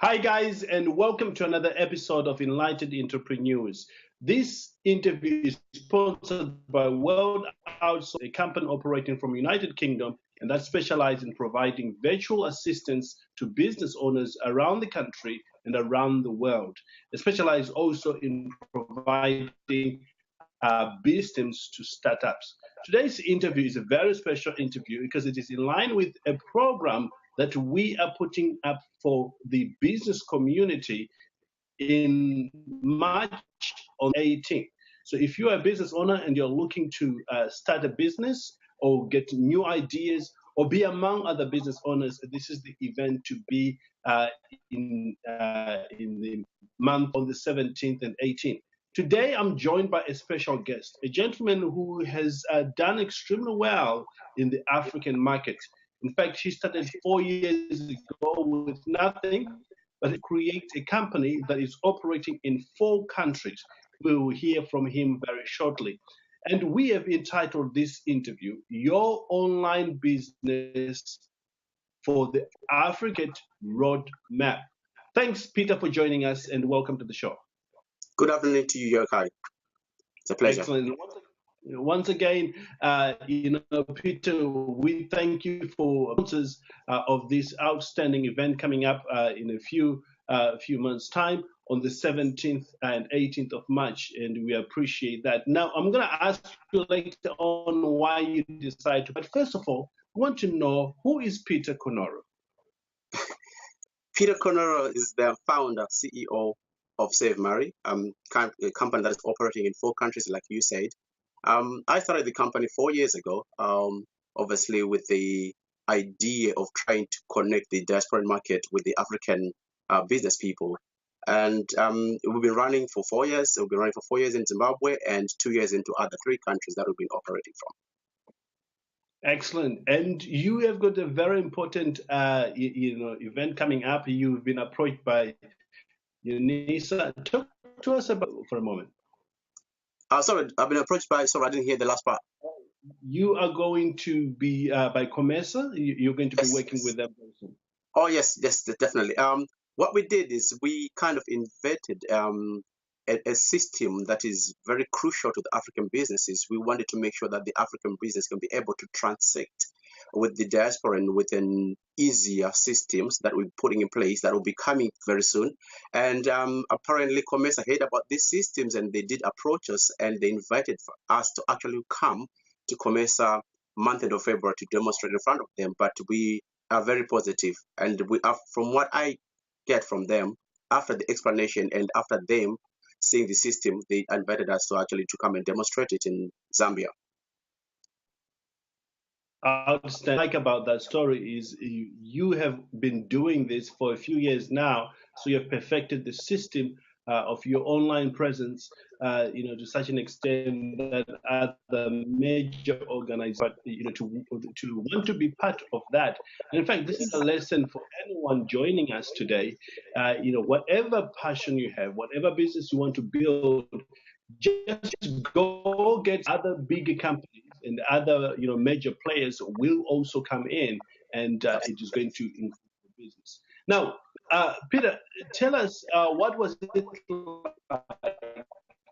Hi, guys, and welcome to another episode of Enlightened Entrepreneurs. This interview is sponsored by World Outsource, a company operating from United Kingdom, and that specializes in providing virtual assistance to business owners around the country and around the world. They specialize also in providing business to startups. Today's interview is a very special interview because it is in line with a program that we are putting up for the business community in March on 18th. So if you are a business owner and you're looking to start a business or get new ideas or be among other business owners, this is the event to be in the month on the 17th and 18th. Today, I'm joined by a special guest, a gentleman who has done extremely well in the African market. In fact, he started 4 years ago with nothing, but create a company that is operating in 4 countries. We will hear from him very shortly. And we have entitled this interview, Your Online Business for the African Roadmap. Thanks, Peter, for joining us, and welcome to the show. Good afternoon to you, Yokai. It's a pleasure. Excellent. Once again, Peter, we thank you for sponsors of this outstanding event coming up in a few months' time on the 17th and 18th of March, and we appreciate that. Now, I'm going to ask you later on why you decided to, but first of all, I want to know, who is Peter Konoro? Peter Konoro is the founder, CEO of Save Mary, a company that is operating in 4 countries, like you said. I started the company 4 years ago, obviously with the idea of trying to connect the diaspora market with the African business people. And we've been running for 4 years. We've been running for 4 years in Zimbabwe and 2 years into other 3 countries that we've been operating from. Excellent. And you have got a very important event coming up. You've been approached by UNISA. Talk to us about for a moment. Sorry, I've been approached by, sorry, I didn't hear the last part. You are going to be by COMESA. You're going to be working with them. Oh, yes, definitely. What we did is we kind of invented a system that is very crucial to the African businesses. We wanted to make sure that the African business can be able to transact with the diaspora and with an easier systems that we're putting in place that will be coming very soon. And apparently COMESA heard about these systems and they did approach us and they invited us to actually come to COMESA month end of February to demonstrate in front of them. But we are very positive, and we are, from what I get from them after the explanation and after them seeing the system, they invited us to actually to come and demonstrate it in Zambia. What I like about that story is you have been doing this for a few years now, so you have perfected the system of your online presence, to such an extent that other major organizations, to want to be part of that. And in fact, this is a lesson for anyone joining us today. Whatever passion you have, whatever business you want to build, just go get other bigger companies and other major players will also come in, and it is going to improve the business. Now, Peter, tell us what was it like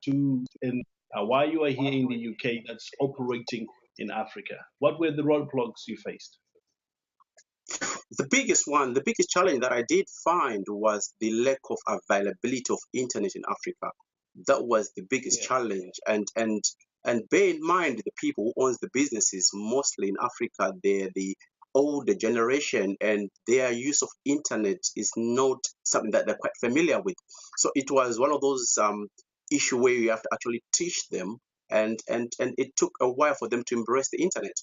to and why you are here in the UK that's operating in Africa? What were the roadblocks you faced? The biggest challenge that I did find was the lack of availability of internet in Africa. That was the biggest challenge. And bear in mind, the people who owns the businesses mostly in Africa, they're the older generation, and their use of internet is not something that they're quite familiar with. So it was one of those issues where you have to actually teach them, and it took a while for them to embrace the internet.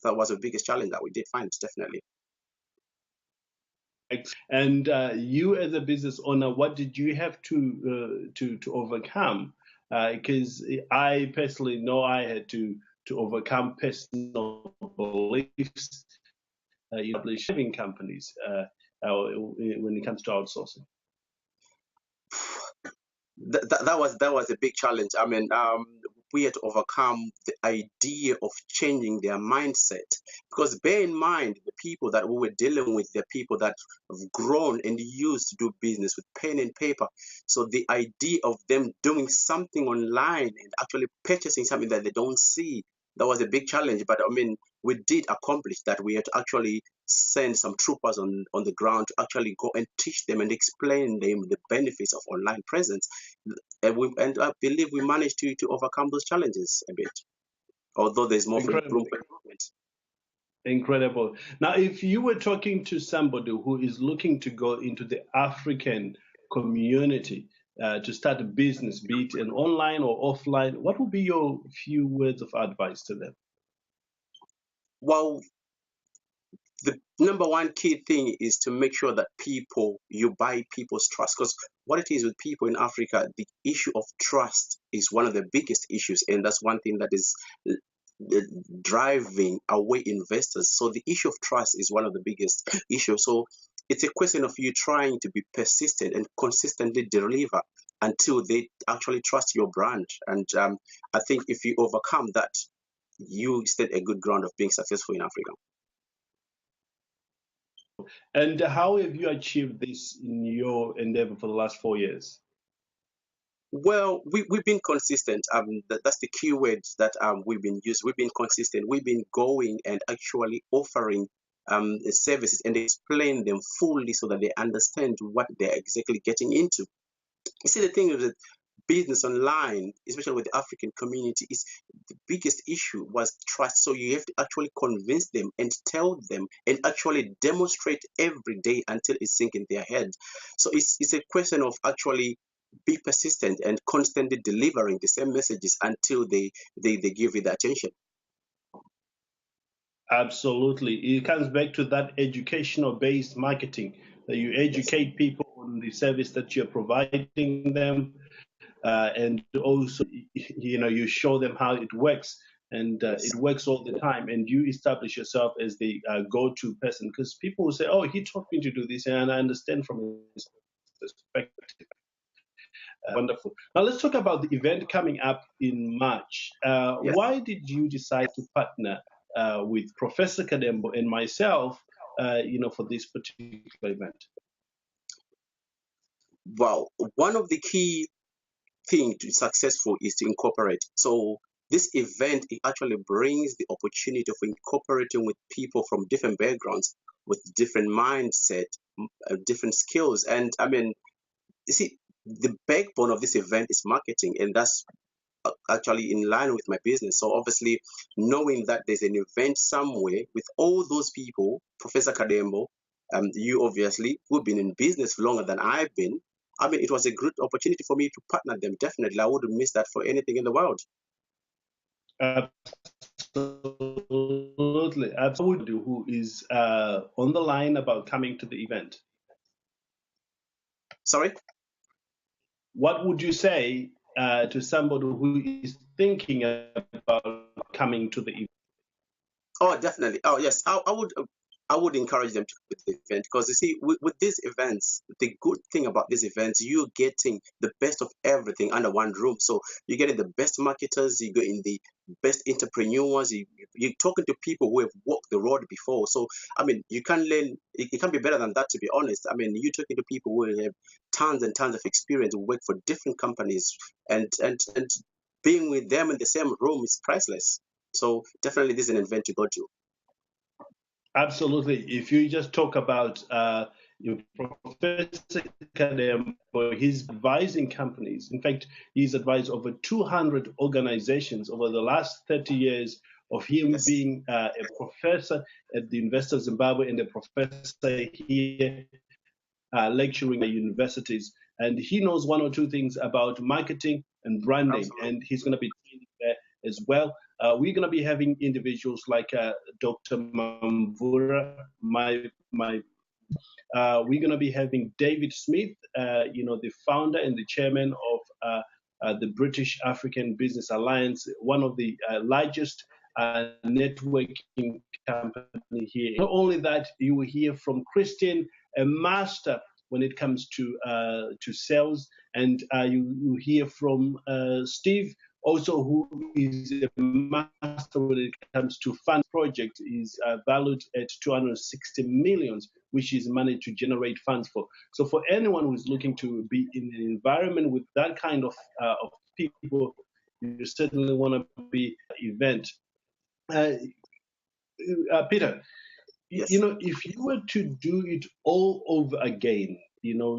That was the biggest challenge that we did find, definitely. And you, as a business owner, what did you have to overcome? Because I personally know I had to overcome personal beliefs, publishing companies when it comes to outsourcing. That was a big challenge. I mean, we had to overcome the idea of changing their mindset. Because bear in mind, the people that we were dealing with, they're people that have grown and used to do business with pen and paper. So the idea of them doing something online and actually purchasing something that they don't see, that was a big challenge. But I mean, we did accomplish that. We had to actually send some troopers on the ground to actually go and teach them and explain them the benefits of online presence. And I believe we managed to overcome those challenges a bit, although there's more room Incredible. for improvement. Incredible. Now, if you were talking to somebody who is looking to go into the African community to start a business, be it an online or offline, what would be your few words of advice to them? Well, the number one key thing is to make sure that you buy people's trust. Because what it is with people in Africa, the issue of trust is one of the biggest issues, and that's one thing that is driving away investors. So the issue of trust is one of the biggest issues. So it's a question of you trying to be persistent and consistently deliver until they actually trust your brand. And I think if you overcome that, you stand a good ground of being successful in Africa. And how have you achieved this in your endeavor for the last 4 years? Well, we've been consistent. That's the key words that we've been using. We've been consistent. We've been going and actually offering services and explain them fully so that they understand what they're exactly getting into. You see, the thing is that business online, especially with the African community, is the biggest issue was trust. So you have to actually convince them and tell them and actually demonstrate every day until it's sink in their head. So it's a question of actually be persistent and constantly delivering the same messages until they give you the attention. Absolutely. It comes back to that educational based marketing that you educate people on the service that you're providing them, and also, you show them how it works, and it works all the time, and you establish yourself as the go-to person, because people will say, oh, he taught me to do this, and I understand from his perspective. Wonderful. Now let's talk about the event coming up in March. Yes. Why did you decide to partner with Professor Kadembo and myself, for this particular event? Well, one of the key thing to be successful is to incorporate. So this event, it actually brings the opportunity of incorporating with people from different backgrounds, with different mindset, different skills. And I mean, you see, the backbone of this event is marketing, and that's actually in line with my business. So obviously, knowing that there's an event somewhere with all those people, Professor Kadembo, you obviously who've been in business longer than I've been. I mean, it was a good opportunity for me to partner them. Definitely, I wouldn't miss that for anything in the world. Absolutely. Absolutely. Who is on the line about coming to the event? Sorry? What would you say to somebody who is thinking about coming to the event? Oh, definitely. Oh, yes. I would encourage them to go to the event, because you see, with these events, the good thing about these events, you're getting the best of everything under one roof. So you're getting the best marketers, you're getting the best entrepreneurs, you're talking to people who have walked the road before. So I mean, you can learn. It can be better than that, to be honest. I mean, you're talking to people who have tons and tons of experience, who work for different companies, and being with them in the same room is priceless. So definitely, this is an event to go to. Absolutely. If you just talk about Professor Kadem, he's advising companies. In fact, he's advised over 200 organizations over the last 30 years of him being a professor at the University of Zimbabwe and a professor here lecturing at universities. And he knows one or two things about marketing and branding, Absolutely. and he's going to be training there as well. We're going to be having individuals like Dr. Mamvura, we're going to be having David Smith, the founder and the chairman of the British African Business Alliance, one of the largest networking company here. Not only that, you will hear from Christian, a master when it comes to sales, and you hear from Steve, also who is a master when it comes to fund project, is valued at 260 millions, which is money to generate funds for. So for anyone who is looking to be in an environment with that kind of people, you certainly want to be event. Uh, Peter, Yes. if you were to do it all over again,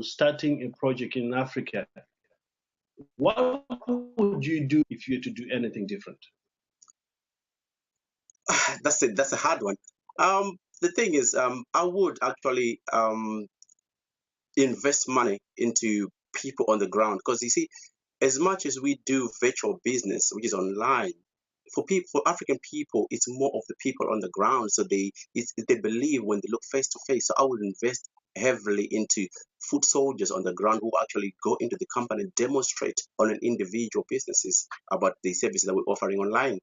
starting a project in Africa, what would you do if you had to do anything different? That's a hard one. The thing is, I would actually invest money into people on the ground, because you see, as much as we do virtual business, which is online, for African people, it's more of the people on the ground. So they believe when they look face to face. So I would invest heavily into foot soldiers on the ground who actually go into the company, demonstrate on an individual businesses about the services that we're offering online.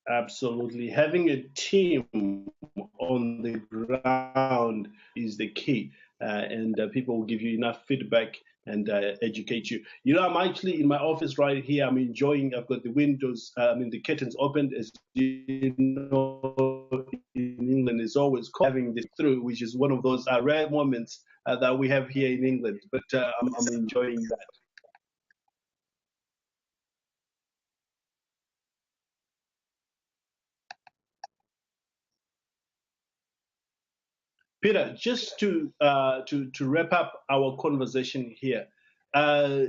Absolutely. Having a team on the ground is the key. And people will give you enough feedback and educate you. I'm actually in my office right here. I'm enjoying, I've got the windows, the curtains opened. As you know, in England, it's always cold having this through, which is one of those rare moments that we have here in England. But I'm enjoying that. Peter, just to wrap up our conversation here, uh,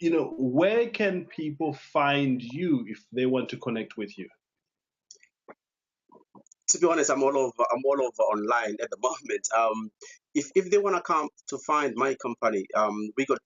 where can people find you if they want to connect with you? To be honest, I'm all over online at the moment. If they want to come to find my company, we got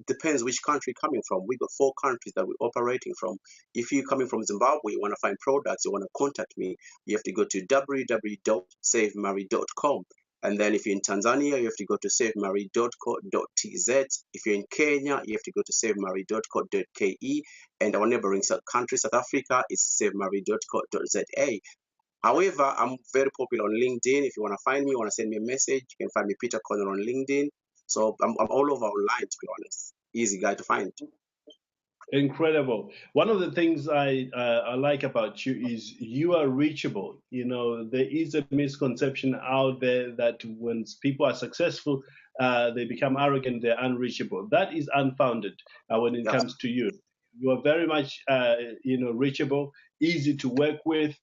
depends which country you're coming from. We got 4 countries that we're operating from. If you're coming from Zimbabwe, you want to find products, you want to contact me, you have to go to www.savemary.com. And then if you're in Tanzania, you have to go to savemary.co.tz. If you're in Kenya, you have to go to savemary.co.ke. And our neighboring country, South Africa, is savemary.co.za. However, I'm very popular on LinkedIn. If you want to find me, you want to send me a message, you can find me Peter Connor on LinkedIn. So I'm all over online, to be honest. Easy guy to find. Incredible. One of the things I like about you is you are reachable. There is a misconception out there that when people are successful, they become arrogant, they're unreachable. That is unfounded when it That's comes to you. You are very much, reachable, easy to work with.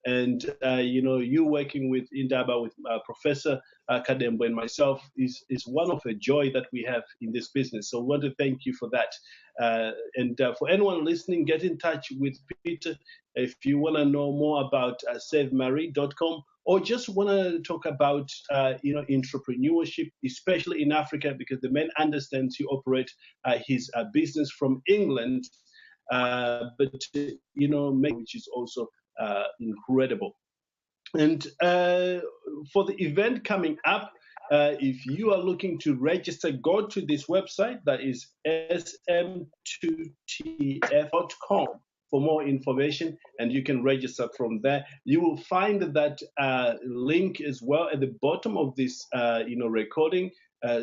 And you working with Indaba, with Professor Kadembo and myself is one of a joy that we have in this business. So I want to thank you for that. And for anyone listening, get in touch with Peter if you want to know more about SaveMarie.com, or just want to talk about entrepreneurship, especially in Africa, because the man understands he operates his business from England, but which is also incredible. And for the event coming up, if you are looking to register, go to this website that is sm2tf.com for more information, and you can register from there. You will find that link as well at the bottom of this recording,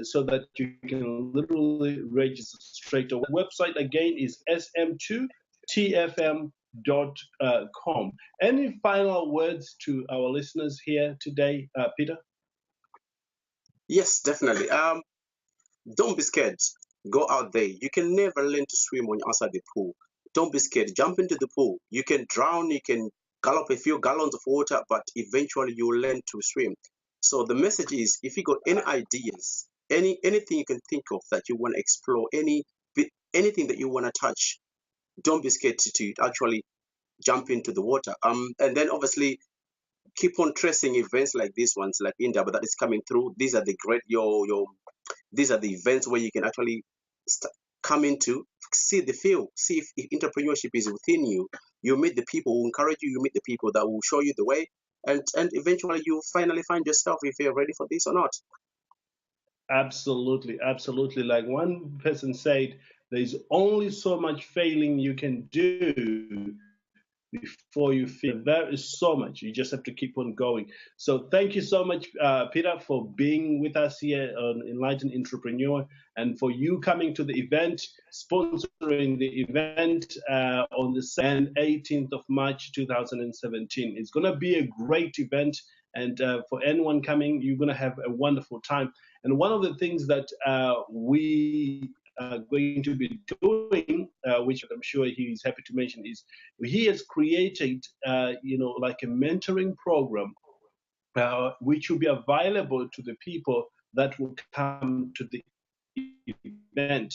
so that you can literally register straight away. The website again is sm2tfm.com. Any final words to our listeners here today, Peter? Yes, definitely. Don't be scared. Go out there. You can never learn to swim when you're outside the pool. Don't be scared. Jump into the pool. You can drown, you can gallop a few gallons of water, but eventually you will learn to swim. So the message is, if you got any ideas, anything you can think of that you want to explore, anything that you want to touch, don't be scared to actually jump into the water. And then obviously keep on tracing events like these ones, like India, but that is coming through. These are the great your these are the events where you can actually come into, see the field, see if entrepreneurship is within you. You meet the people who encourage you. You meet the people that will show you the way, and eventually you finally find yourself if you're ready for this or not. Absolutely, absolutely. Like one person said, there's only so much failing you can do before you feel. There is so much. You just have to keep on going. So thank you so much, Peter, for being with us here on Enlightened Entrepreneur, and for you coming to the event, sponsoring the event on the 18th of March 2017. It's going to be a great event. And for anyone coming, you're going to have a wonderful time. And one of the things that we are going to be doing, which I'm sure he's happy to mention, is he has created, like a mentoring program, which will be available to the people that will come to the event.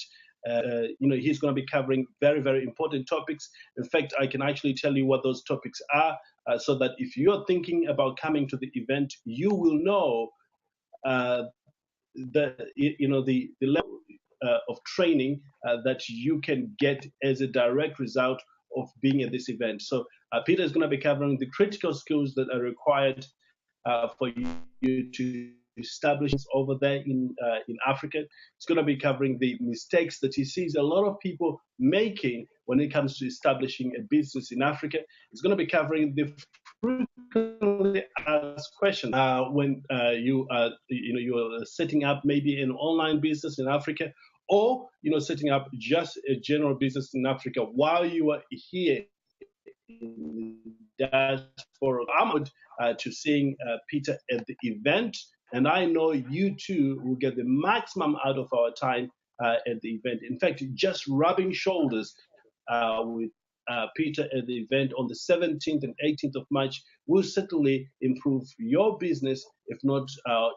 He's going to be covering very, very important topics. In fact, I can actually tell you what those topics are, so that if you're thinking about coming to the event, you will know the level of training that you can get as a direct result of being at this event. So Peter is going to be covering the critical skills that are required for you to establish over there in Africa. It's going to be covering the mistakes that he sees a lot of people making when it comes to establishing a business in Africa. It's going to be covering the frequently asked questions when you are setting up maybe an online business in Africa, or setting up just a general business in Africa while you are here in the diaspora. I'm to seeing Peter at the event, and I know you too will get the maximum out of our time at the event. In fact, just rubbing shoulders with Peter at the event on the 17th and 18th of March will certainly improve your business, if not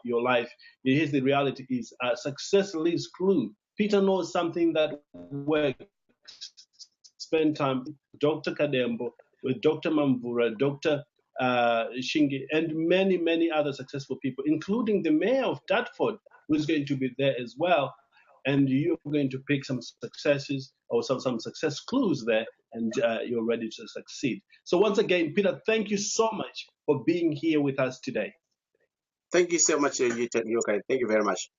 your life. Here's the reality: is success leaves clue. Peter knows something that works. Spend time with Dr. Kadembo, with Dr. Mamvura, Dr. Shingi, and many, many other successful people, including the mayor of Dartford, who's going to be there as well. And you're going to pick some successes or some success clues there, and you're ready to succeed. So once again, Peter, thank you so much for being here with us today. Thank you so much, Yokai. Thank you very much.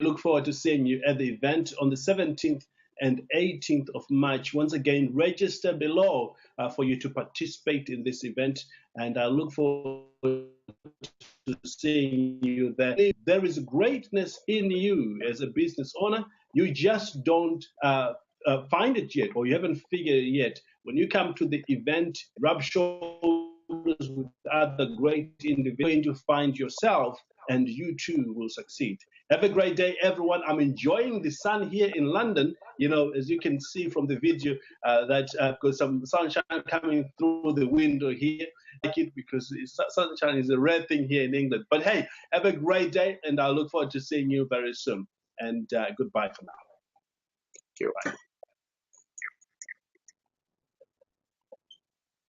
Look forward to seeing you at the event on the 17th and 18th of March. Once again, register below for you to participate in this event, and I look forward to seeing you there. There is greatness in you as a business owner. You just don't find it yet, or you haven't figured it yet. When you come to the event, rub shoulders with other great individuals, you're going to find yourself, and you too will succeed. Have a great day, everyone. I'm enjoying the sun here in London. As you can see from the video, that got some sunshine coming through the window here. I like it because sunshine is a rare thing here in England. But hey, have a great day, and I look forward to seeing you very soon. And goodbye for now. Thank you. Bye.